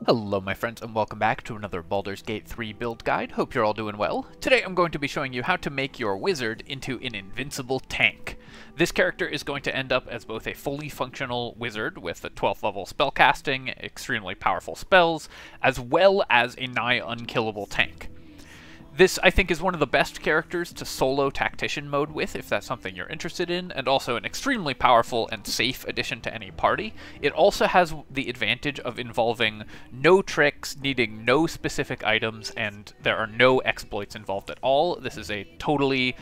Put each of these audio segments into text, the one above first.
Hello my friends and welcome back to another Baldur's Gate 3 build guide. Hope you're all doing well. Today I'm going to be showing you how to make your wizard into an invincible tank. This character is going to end up as both a fully functional wizard with a 12th level spellcasting, extremely powerful spells, as well as a nigh unkillable tank. This, I think, is one of the best characters to solo tactician mode with, if that's something you're interested in, and also an extremely powerful and safe addition to any party. It also has the advantage of involving no tricks, needing no specific items, and there are no exploits involved at all. This is a totally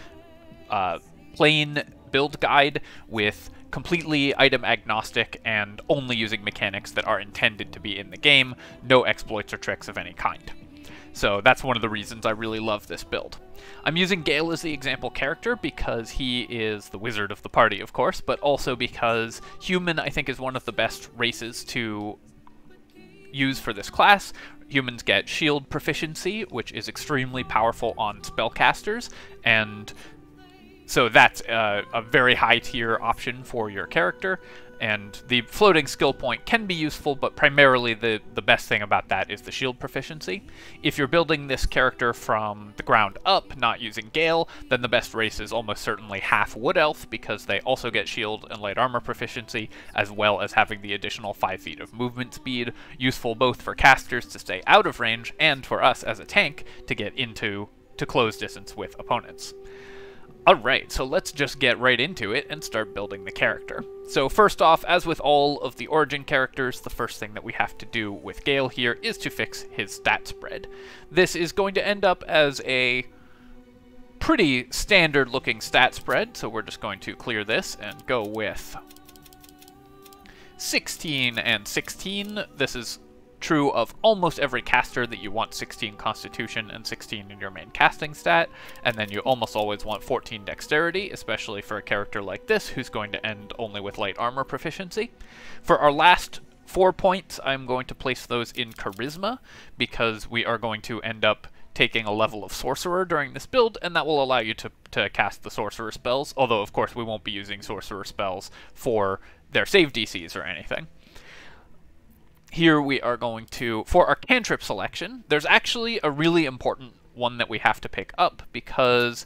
plain build guide with completely item agnostic and only using mechanics that are intended to be in the game, no exploits or tricks of any kind. So that's one of the reasons I really love this build. I'm using Gale as the example character because he is the wizard of the party, of course, but also because human, I think, is one of the best races to use for this class. Humans get shield proficiency, which is extremely powerful on spellcasters, and so that's a very high tier option for your character. And the floating skill point can be useful, but primarily the best thing about that is the shield proficiency. If you're building this character from the ground up, not using Gale, then the best race is almost certainly half Wood Elf, because they also get shield and light armor proficiency, as well as having the additional 5 feet of movement speed, useful both for casters to stay out of range, and for us as a tank to get into close distance with opponents. Alright, so let's just get right into it and start building the character. So first off, as with all of the origin characters, the first thing that we have to do with Gale here is to fix his stat spread. This is going to end up as a pretty standard looking stat spread, so we're just going to clear this and go with 16 and 16. This is true of almost every caster that you want 16 Constitution and 16 in your main casting stat, and then you almost always want 14 Dexterity, especially for a character like this who's going to end only with light armor proficiency. For our last 4 points, I'm going to place those in Charisma, because we are going to end up taking a level of Sorcerer during this build, and that will allow you to cast the Sorcerer spells, although of course we won't be using Sorcerer spells for their save DCs or anything. Here we are going to, for our cantrip selection, there's actually a really important one that we have to pick up, because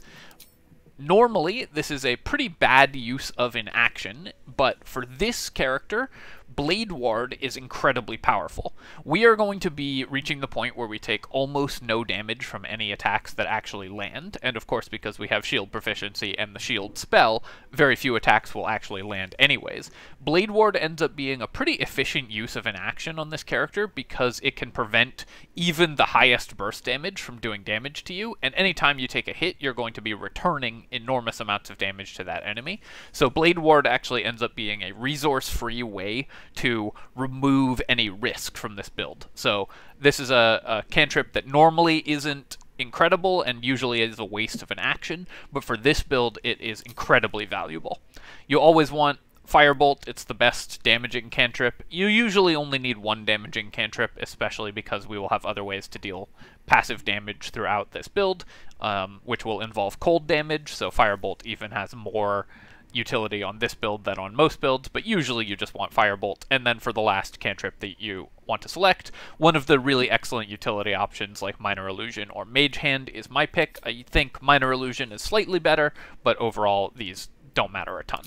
normally this is a pretty bad use of an action, but for this character, Blade Ward is incredibly powerful. We are going to be reaching the point where we take almost no damage from any attacks that actually land, and of course because we have shield proficiency and the shield spell, very few attacks will actually land anyways. Blade Ward ends up being a pretty efficient use of an action on this character because it can prevent even the highest burst damage from doing damage to you, and anytime you take a hit, you're going to be returning enormous amounts of damage to that enemy. So Blade Ward actually ends up being a resource-free way to remove any risk from this build. So this is a cantrip that normally isn't incredible and usually is a waste of an action, but for this build it is incredibly valuable. You always want Firebolt. It's the best damaging cantrip. You usually only need one damaging cantrip, especially because we will have other ways to deal passive damage throughout this build, which will involve cold damage, so Firebolt even has more utility on this build than on most builds, but usually you just want Firebolt. And then for the last cantrip that you want to select, one of the really excellent utility options like Minor Illusion or Mage Hand is my pick. I think Minor Illusion is slightly better, but overall these don't matter a ton.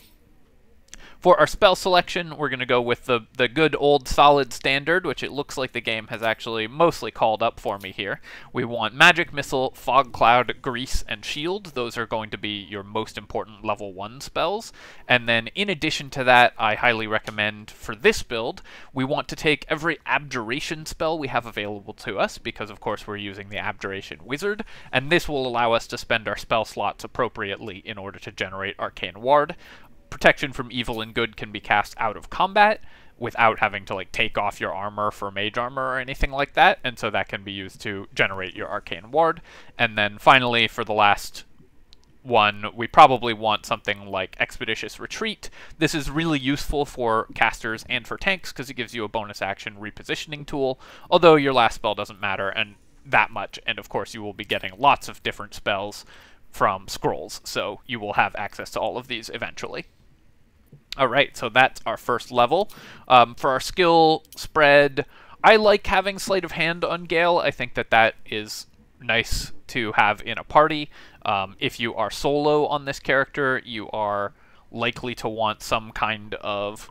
For our spell selection, we're going to go with the good old solid standard, which it looks like the game has actually mostly called up for me here. We want Magic Missile, Fog Cloud, Grease, and Shield. Those are going to be your most important level 1 spells. And then in addition to that, I highly recommend for this build, we want to take every Abjuration spell we have available to us, because of course we're using the Abjuration Wizard, and this will allow us to spend our spell slots appropriately in order to generate Arcane Ward. Protection from Evil and Good can be cast out of combat without having to take off your armor for mage armor or anything like that, and so that can be used to generate your Arcane Ward. And then finally, for the last one, we probably want something like Expeditious Retreat. This is really useful for casters and for tanks because it gives you a bonus action repositioning tool, although your last spell doesn't matter and that much, and of course you will be getting lots of different spells from scrolls, so you will have access to all of these eventually. Alright, so that's our first level. For our skill spread, I like having Sleight of Hand on Gale. I think that that is nice to have in a party. If you are solo on this character, you are likely to want some kind of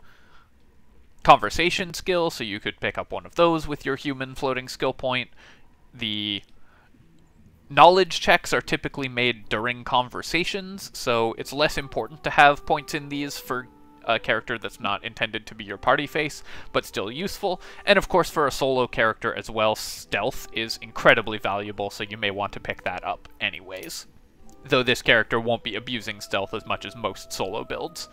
conversation skill, so you could pick up one of those with your human floating skill point. The knowledge checks are typically made during conversations, so it's less important to have points in these for a character that's not intended to be your party face, but still useful. And of course for a solo character as well, stealth is incredibly valuable, so you may want to pick that up anyways. Though this character won't be abusing stealth as much as most solo builds.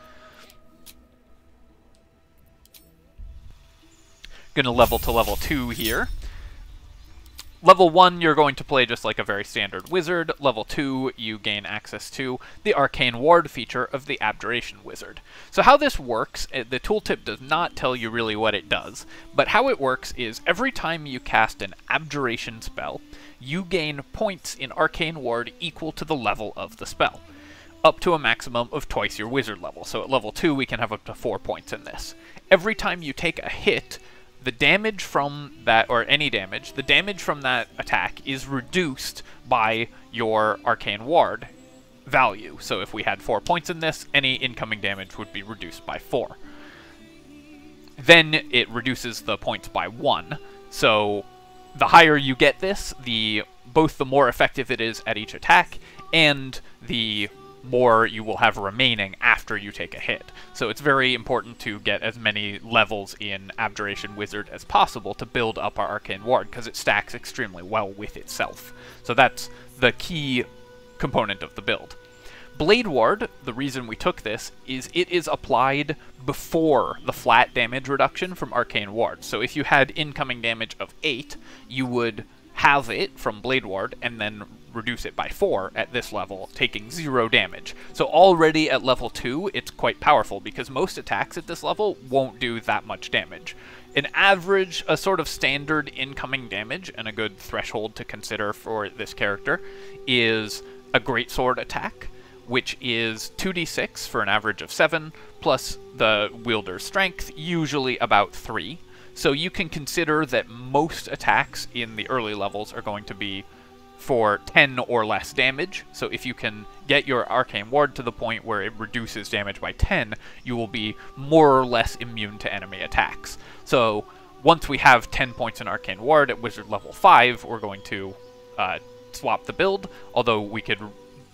Gonna level to level 2 here. Level 1, you're going to play just like a very standard wizard. Level 2, you gain access to the Arcane Ward feature of the Abjuration wizard. So how this works, the tooltip does not tell you really what it does, but how it works is every time you cast an Abjuration spell, you gain points in Arcane Ward equal to the level of the spell, up to a maximum of twice your wizard level. So at level 2, we can have up to 4 points in this. Every time you take a hit, the damage from that, or any damage, the damage from that attack is reduced by your Arcane Ward value. So if we had 4 points in this, any incoming damage would be reduced by 4. Then it reduces the points by 1. So the higher you get this, both the more effective it is at each attack, and the more you will have remaining after you take a hit. So it's very important to get as many levels in Abjuration Wizard as possible to build up our Arcane Ward, because it stacks extremely well with itself. So that's the key component of the build. Blade Ward, the reason we took this, is it is applied before the flat damage reduction from Arcane Ward. So if you had incoming damage of 8, you would have it from Blade Ward, and then reduce it by 4 at this level, taking 0 damage. So already at level 2, it's quite powerful, because most attacks at this level won't do that much damage. An average, a sort of standard incoming damage, and a good threshold to consider for this character, is a Greatsword attack, which is 2d6 for an average of 7, plus the wielder's strength, usually about 3. So you can consider that most attacks in the early levels are going to be for 10 or less damage. So if you can get your Arcane Ward to the point where it reduces damage by 10, you will be more or less immune to enemy attacks. So once we have 10 points in Arcane Ward at Wizard level 5, we're going to swap the build, although we could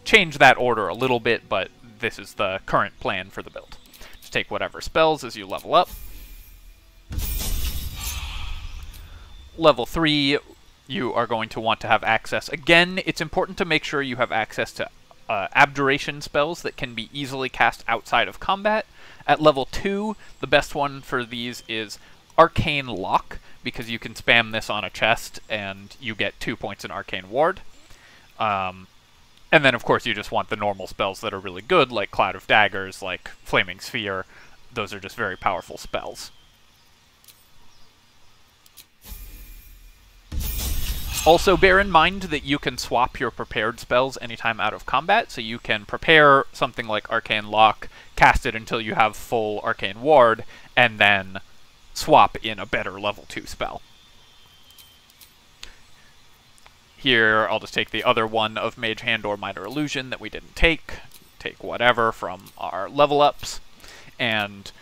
change that order a little bit, but this is the current plan for the build. Just take whatever spells as you level up. Level 3, you are going to want to have access. Again, it's important to make sure you have access to Abjuration spells that can be easily cast outside of combat. At level 2, the best one for these is Arcane Lock, because you can spam this on a chest and you get 2 points in Arcane Ward. And then, of course, you just want the normal spells that are really good, like Cloud of Daggers, like Flaming Sphere. Those are just very powerful spells. Also, bear in mind that you can swap your prepared spells anytime out of combat, so you can prepare something like Arcane Lock, cast it until you have full Arcane Ward, and then swap in a better level 2 spell. Here, I'll just take the other one of Mage Hand or Minor Illusion that we didn't take. Take whatever from our level ups. And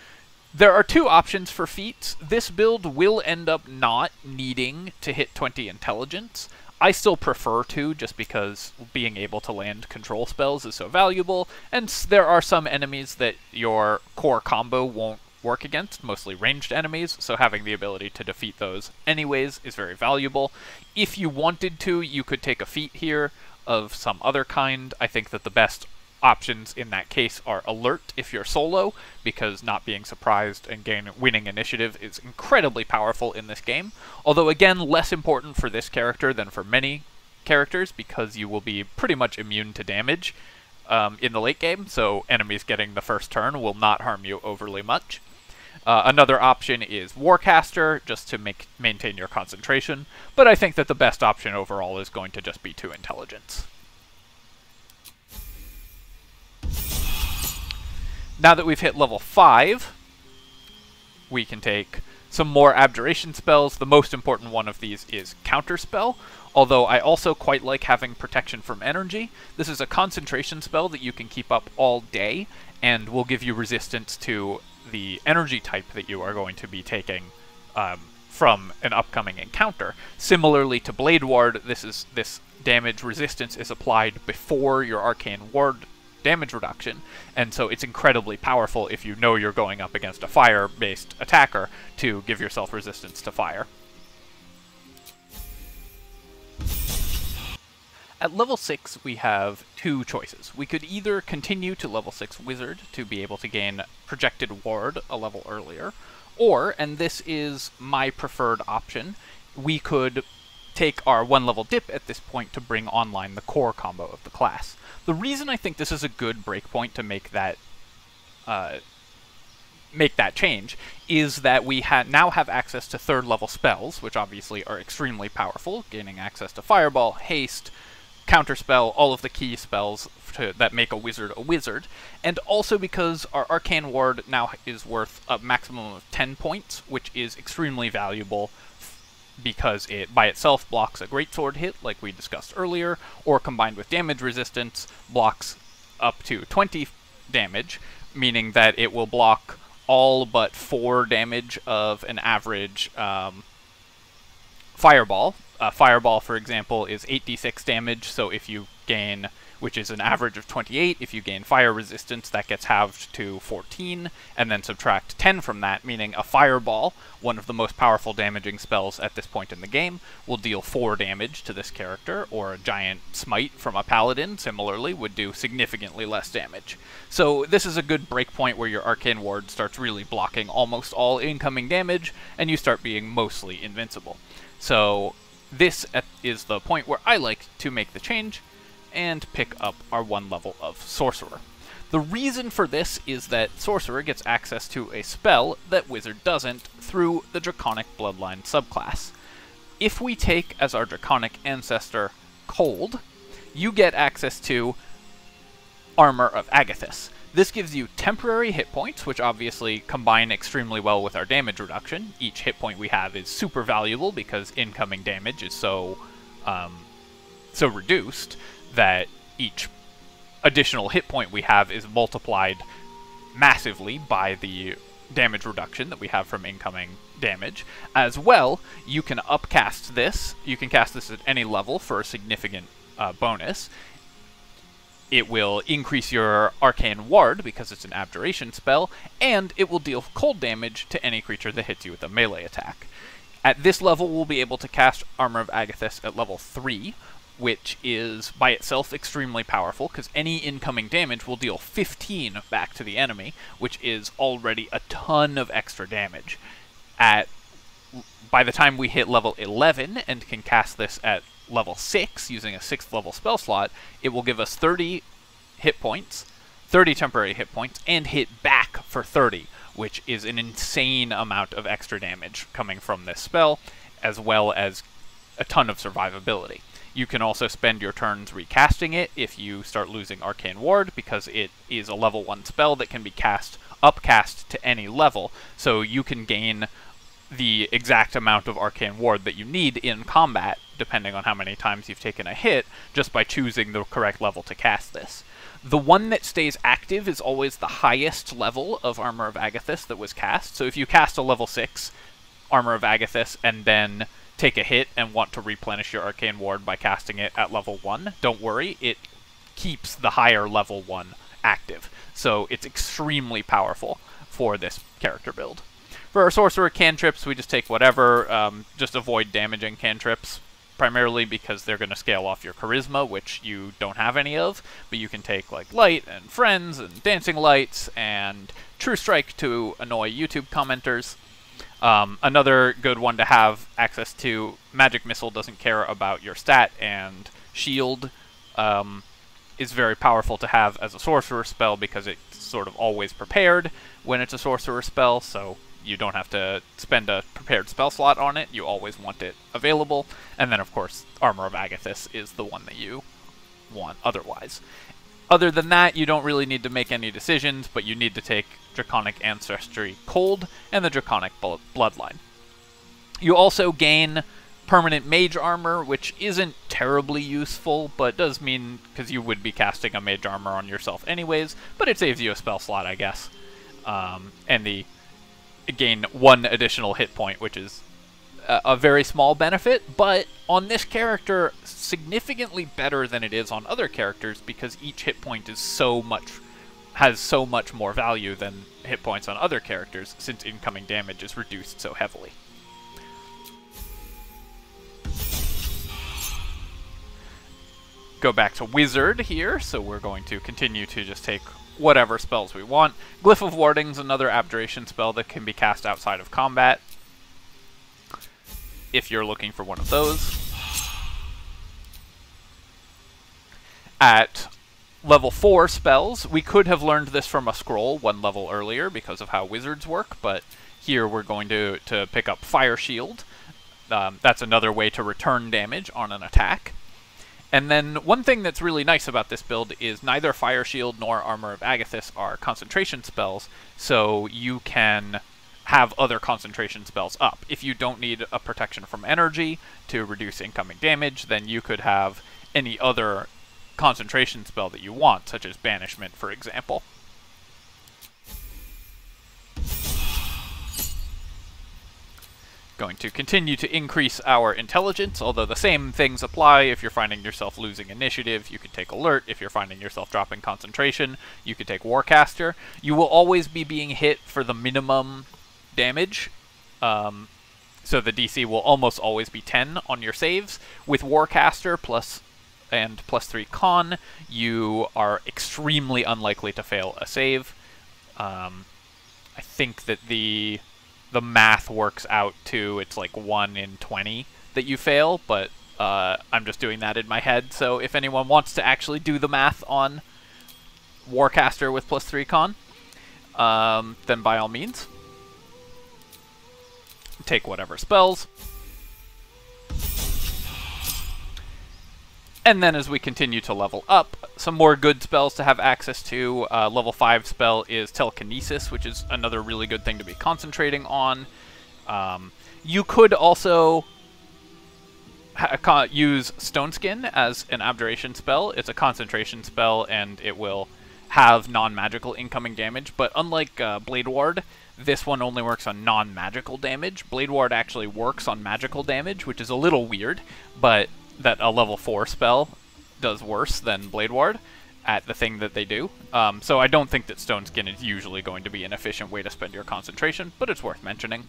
there are 2 options for feats. This build will end up not needing to hit 20 intelligence. I still prefer to, just because being able to land control spells is so valuable, and there are some enemies that your core combo won't work against, mostly ranged enemies, so having the ability to defeat those anyways is very valuable. If you wanted to, you could take a feat here of some other kind. I think that the best options in that case are Alert if you're solo, because not being surprised and winning initiative is incredibly powerful in this game. Although again, less important for this character than for many characters, because you will be pretty much immune to damage in the late game, so enemies getting the first turn will not harm you overly much. Another option is Warcaster, just to maintain your concentration, but I think that the best option overall is going to just be 2 intelligence. Now that we've hit level 5, we can take Some more Abjuration spells. The most important one of these is Counterspell, although I also quite like having Protection from Energy. This is a concentration spell that you can keep up all day, and will give you resistance to the energy type that you are going to be taking from an upcoming encounter. Similarly to Blade Ward, this damage resistance is applied before your Arcane Ward damage reduction, and so it's incredibly powerful if you know you're going up against a fire-based attacker to give yourself resistance to fire. At level 6, we have two choices. We could either continue to level 6 Wizard to be able to gain Projected Ward a level earlier, or, and this is my preferred option, we could take our 1-level dip at this point to bring online the core combo of the class. The reason I think this is a good breakpoint to make that change is that we now have access to 3rd level spells, which obviously are extremely powerful, gaining access to Fireball, Haste, Counterspell, all of the key spells that make a wizard, and also because our Arcane Ward now is worth a maximum of 10 points, which is extremely valuable because it by itself blocks a greatsword hit, like we discussed earlier, or combined with damage resistance, blocks up to 20 damage, meaning that it will block all but 4 damage of an average Fireball. Fireball, for example, is 8d6 damage, so if you gain, which is an average of 28, if you gain fire resistance, that gets halved to 14, and then subtract 10 from that, meaning a Fireball, one of the most powerful damaging spells at this point in the game, will deal 4 damage to this character, or a Giant Smite from a Paladin, similarly, would do significantly less damage. So this is a good breakpoint where your Arcane Ward starts really blocking almost all incoming damage, and you start being mostly invincible. So this is the point where I like to make the change and pick up our 1 level of Sorcerer. The reason for this is that Sorcerer gets access to a spell that Wizard doesn't through the Draconic Bloodline subclass. If we take as our Draconic ancestor Cold, you get access to Armor of Agathis. This gives you temporary hit points, which obviously combine extremely well with our damage reduction. Each hit point we have is super valuable because incoming damage is so reduced that each additional hit point we have is multiplied massively by the damage reduction that we have from incoming damage. As well, you can upcast this. You can cast this at any level for a significant bonus. It will increase your Arcane Ward because it's an Abjuration spell, and it will deal cold damage to any creature that hits you with a melee attack. At this level, we'll be able to cast Armor of Agathis at level 3, which is by itself extremely powerful, because any incoming damage will deal 15 back to the enemy, which is already a ton of extra damage. By the time we hit level 11 and can cast this at level 6 using a 6th level spell slot, it will give us 30 hit points, 30 temporary hit points, and hit back for 30, which is an insane amount of extra damage coming from this spell, as well as a ton of survivability. You can also spend your turns recasting it if you start losing Arcane Ward, because it is a level 1 spell that can be upcast to any level, so you can gain the exact amount of Arcane Ward that you need in combat, depending on how many times you've taken a hit, just by choosing the correct level to cast this. The one that stays active is always the highest level of Armor of Agathis that was cast, so if you cast a level 6 Armor of Agathis and then take a hit and want to replenish your Arcane Ward by casting it at level 1, don't worry, it keeps the higher level 1 active, so it's extremely powerful for this character build. For our Sorcerer cantrips, we just take whatever, just avoid damaging cantrips, primarily because they're going to scale off your Charisma, which you don't have any of, but you can take like Light and Friends and Dancing Lights and True Strike to annoy YouTube commenters. Another good one to have access to, Magic Missile doesn't care about your stat, and Shield is very powerful to have as a Sorcerer spell because it's sort of always prepared when it's a Sorcerer spell, so you don't have to spend a prepared spell slot on it, you always want it available. And then, of course, Armor of Agathis is the one that you want otherwise. Other than that, you don't really need to make any decisions, but you need to take Draconic Ancestry Cold and the Draconic Bloodline. You also gain permanent mage armor, which isn't terribly useful, but does mean, because you would be casting a mage armor on yourself anyways, but it saves you a spell slot, I guess. And the gain 1 additional hit point, which is a very small benefit, but on this character, significantly better than it is on other characters, because each hit point is has so much more value than hit points on other characters, since incoming damage is reduced so heavily. Go back to Wizard here, so we're going to continue to just take whatever spells we want. Glyph of Warding's another Abjuration spell that can be cast outside of combat, if you're looking for one of those. At level 4 spells, we could have learned this from a scroll 1 level earlier because of how wizards work, but here we're going to pick up Fire Shield. That's another way to return damage on an attack. And then one thing that's really nice about this build is neither Fire Shield nor Armor of Agathis are concentration spells, so you can have other concentration spells up. If you don't need a protection from energy to reduce incoming damage, then you could have any other concentration spell that you want, such as Banishment, for example. Going to continue to increase our intelligence, although the same things apply. If you're finding yourself losing initiative, you could take Alert. If you're finding yourself dropping concentration, you could take Warcaster. You will always be being hit for the minimum damage, so the DC will almost always be 10 on your saves. With Warcaster plus 3 con, you are extremely unlikely to fail a save. I think that the math works out to, it's like 1 in 20 that you fail, but I'm just doing that in my head, so if anyone wants to actually do the math on Warcaster with plus 3 con, then by all means. Take whatever spells. And then as we continue to level up, some more good spells to have access to. Level 5 spell is Telekinesis, which is another really good thing to be concentrating on. You could also use Stone Skin as an Abjuration spell. It's a concentration spell, and it will have non-magical incoming damage, but unlike Blade Ward, this one only works on non-magical damage. Blade Ward actually works on magical damage, which is a little weird, but that a level 4 spell does worse than Blade Ward at the thing that they do. So I don't think that Stone Skin is usually going to be an efficient way to spend your concentration, but it's worth mentioning.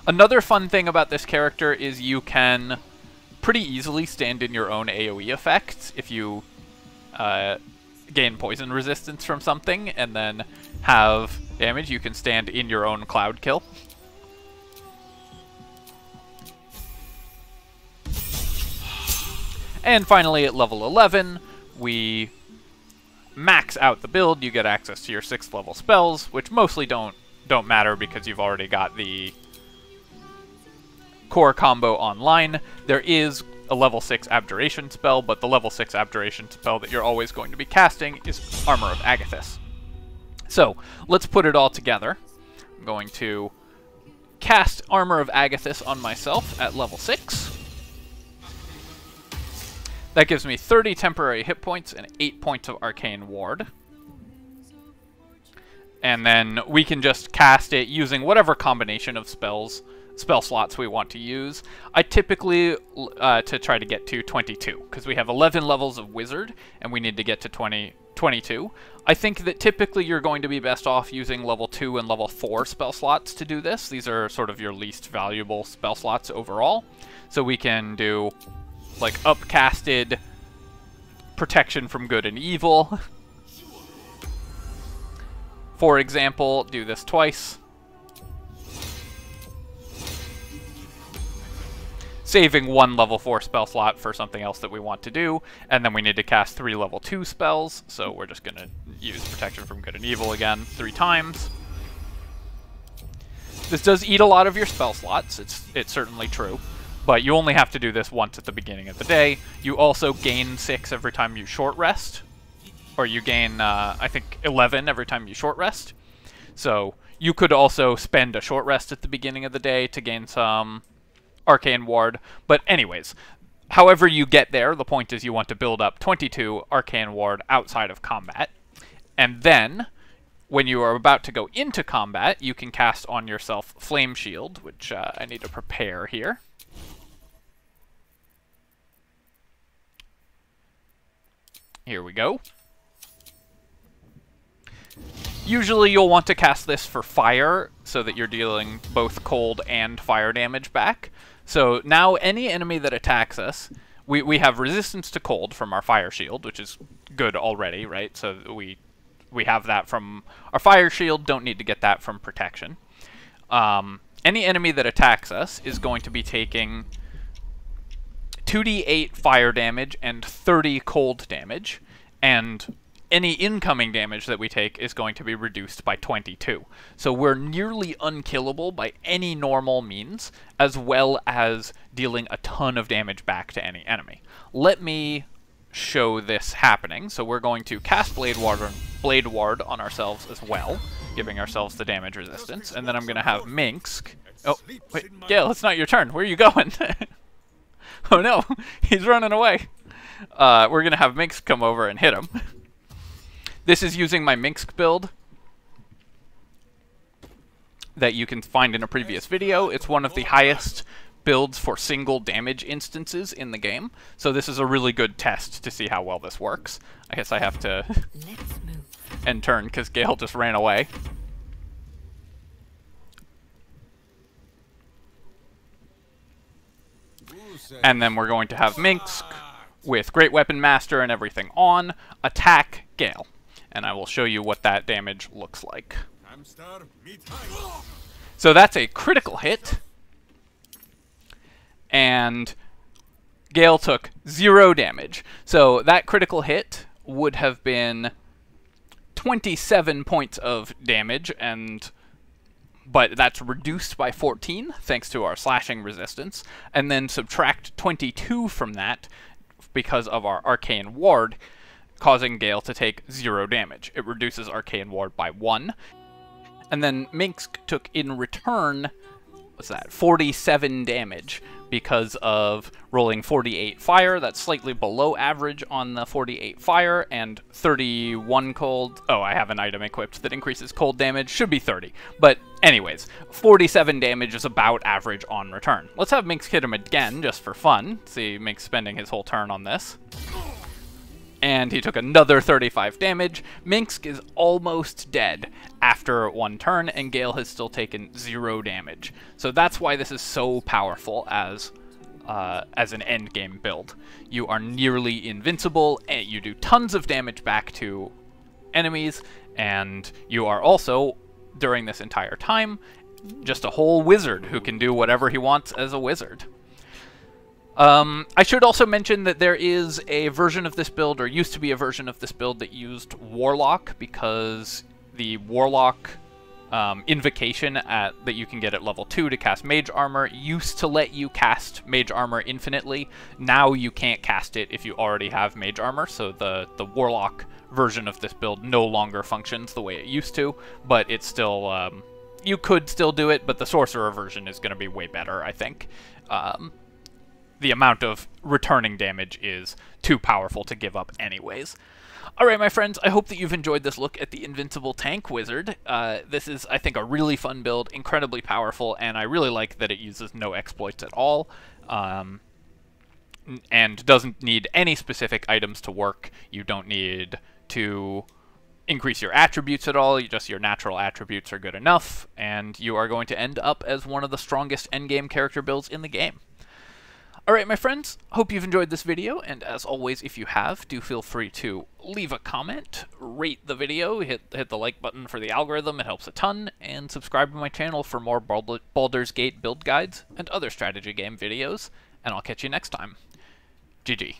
Another fun thing about this character is you can pretty easily stand in your own AoE effects if you gain poison resistance from something and then have damage. You can stand in your own cloud kill. And finally, at level 11, we max out the build. You get access to your 6th level spells, which mostly don't matter because you've already got the core combo online. There is a level 6 Abjuration spell, but the level 6 Abjuration spell that you're always going to be casting is Armor of Agathis. So, let's put it all together. I'm going to cast Armor of Agathis on myself at level 6. That gives me 30 temporary hit points and 8 points of Arcane Ward. And then we can just cast it using whatever combination of spell slots we want to use. I typically to try to get to 22, because we have 11 levels of Wizard, and we need to get to 22. I think that typically you're going to be best off using level 2 and level 4 spell slots to do this. These are sort of your least valuable spell slots overall. So we can do like upcasted protection from good and evil. For example, do this twice. Saving 1 level 4 spell slot for something else that we want to do, and then we need to cast 3 level 2 spells, so we're just going to use protection from good and evil again 3 times. This does eat a lot of your spell slots, it's certainly true, but you only have to do this once at the beginning of the day. You also gain 6 every time you short rest, or you gain, I think, 11 every time you short rest. So you could also spend a short rest at the beginning of the day to gain some Arcane Ward. But anyways, however you get there, the point is you want to build up 22 Arcane Ward outside of combat. And then, when you are about to go into combat, you can cast on yourself Flame Shield, which I need to prepare here. Here we go. Usually you'll want to cast this for fire, so that you're dealing both cold and fire damage back. So now any enemy that attacks us, we have resistance to cold from our fire shield, which is good already, right? So we have that from our fire shield, don't need to get that from protection. Any enemy that attacks us is going to be taking 2d8 fire damage and 30 cold damage, and any incoming damage that we take is going to be reduced by 22. So we're nearly unkillable by any normal means, as well as dealing a ton of damage back to any enemy. Let me show this happening. So we're going to cast Blade Ward on ourselves as well, giving ourselves the damage resistance, and then I'm going to have Minsk. Oh, wait, Gale, it's not your turn. Where are you going? Oh no, he's running away. We're going to have Minsk come over and hit him. This is using my Minsk build that you can find in a previous video. It's one of the highest builds for single damage instances in the game, so this is a really good test to see how well this works. I guess I have to end turn because Gale just ran away. And then we're going to have Minsk with Great Weapon Master and everything on, attack Gale. And I will show you what that damage looks like. So that's a critical hit. And Gale took 0 damage. So that critical hit would have been 27 points of damage, but that's reduced by 14 thanks to our slashing resistance. And then subtract 22 from that because of our Arcane Ward, causing Gale to take 0 damage. It reduces Arcane Ward by 1. And then Minsk took in return, what's that, 47 damage because of rolling 48 fire. That's slightly below average on the 48 fire, and 31 cold. Oh, I have an item equipped that increases cold damage. Should be 30. But anyways, 47 damage is about average on return. Let's have Minsk hit him again just for fun. See Minsk spending his whole turn on this. And he took another 35 damage. Minsk is almost dead after 1 turn, and Gale has still taken 0 damage. So that's why this is so powerful as an endgame build. You are nearly invincible, and you do tons of damage back to enemies, and you are also, during this entire time, just a whole wizard who can do whatever he wants as a wizard. I should also mention that there is a version of this build, or used to be a version of this build, that used Warlock, because the Warlock invocation that you can get at level 2 to cast Mage Armor used to let you cast Mage Armor infinitely. Now you can't cast it if you already have Mage Armor, so the Warlock version of this build no longer functions the way it used to, but it's still, you could still do it, but the Sorcerer version is going to be way better, I think. The amount of returning damage is too powerful to give up anyways. Alright, my friends, I hope that you've enjoyed this look at the Invincible Tank Wizard. This is, I think, a really fun build, incredibly powerful, and I really like that it uses no exploits at all, and doesn't need any specific items to work. You don't need to increase your attributes at all, just your natural attributes are good enough, and you are going to end up as one of the strongest endgame character builds in the game. Alright, my friends, hope you've enjoyed this video, and as always, if you have, do feel free to leave a comment, rate the video, hit the like button for the algorithm, it helps a ton, and subscribe to my channel for more Baldur's Gate build guides and other strategy game videos, and I'll catch you next time. GG.